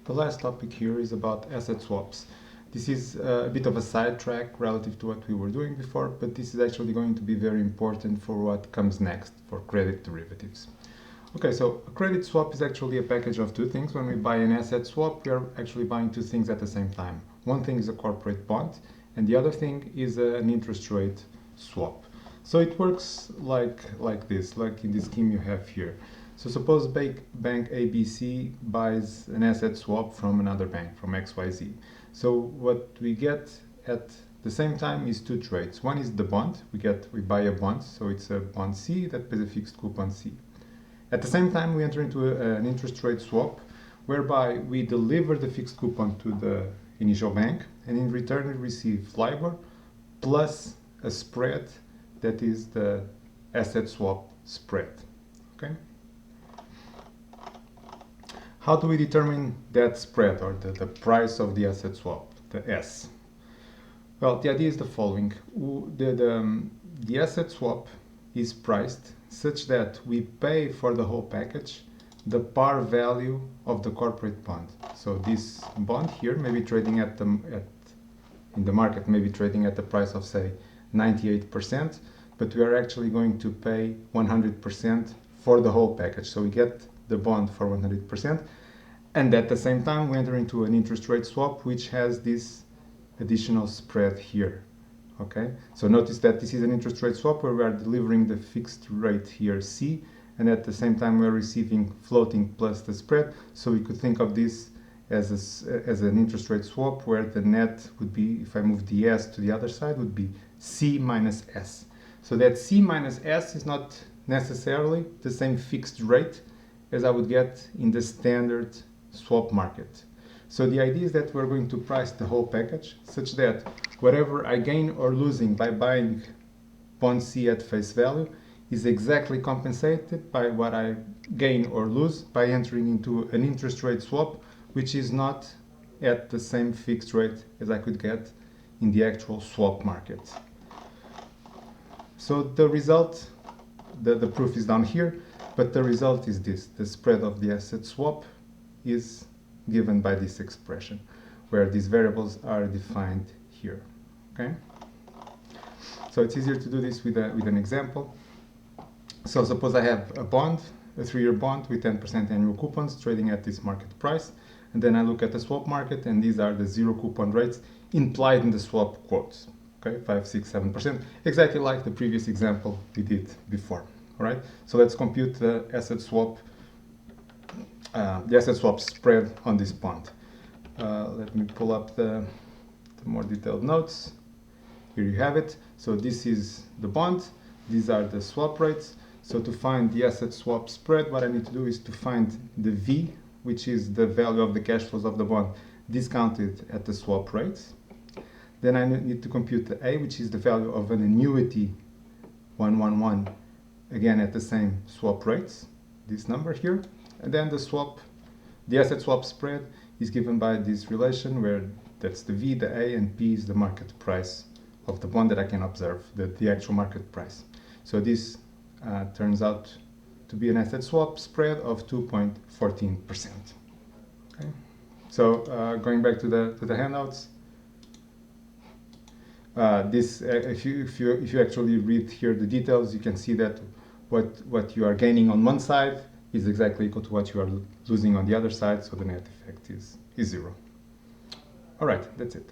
The last topic here is about asset swaps. This is a bit of a sidetrack relative to what we were doing before, but this is actually going to be very important for what comes next for credit derivatives. Okay, so a credit swap is actually a package of two things. When we buy an asset swap, we are actually buying two things at the same time. One thing is a corporate bond, and the other thing is an interest rate swap. So it works like this, like in the scheme you have here. So suppose bank ABC buys an asset swap from another bank, from XYZ. So what we get at the same time is two trades. One is the bond. We buy a bond, so it's a bond C that pays a fixed coupon C. At the same time, we enter into an interest rate swap, whereby we deliver the fixed coupon to the initial bank, and in return we receive LIBOR plus a spread that is the asset swap spread. Okay. How do we determine that spread, or the price of the asset swap, the S? Well, the idea is the following. The asset swap is priced such that we pay for the whole package the par value of the corporate bond. So this bond here may be trading in the market, maybe trading at the price of, say, 98%, but we are actually going to pay 100% for the whole package. So we get the bond for 100%, and at the same time we enter into an interest rate swap which has this additional spread here. Okay, so notice that this is an interest rate swap where we are delivering the fixed rate here C, and at the same time we are receiving floating plus the spread. So we could think of this as an interest rate swap where the net would be, if I move the S to the other side, would be C minus S. So that C minus S is not necessarily the same fixed rate as I would get in the standard swap market. So the idea is that we're going to price the whole package such that whatever I gain or losing by buying bond C at face value is exactly compensated by what I gain or lose by entering into an interest rate swap, which is not at the same fixed rate as I could get in the actual swap market. So the result, the proof is down here, but the result is this. The spread of the asset swap is given by this expression, where these variables are defined here. Okay? So it's easier to do this with an example. So suppose I have a bond, a 3-year bond with 10% annual coupons trading at this market price, and then I look at the swap market, and these are the zero coupon rates implied in the swap quotes. Okay, 5, 6, 7%, exactly like the previous example we did before. All right, so let's compute the asset swap spread on this bond. Let me pull up the more detailed notes. Here you have it. So this is the bond. These are the swap rates. So to find the asset swap spread, what I need to do is to find the V, which is the value of the cash flows of the bond discounted at the swap rates. Then I need to compute the A, which is the value of an annuity 111, again at the same swap rates, this number here. And then the asset swap spread is given by this relation where that's the V, the A, and P is the market price of the bond that I can observe, the actual market price. So this turns out to be an asset swap spread of 2.14%. Okay. So going back to the handouts, if you actually read here the details, you can see that what you are gaining on one side is exactly equal to what you are losing on the other side, so the net effect is zero. All right, that's it.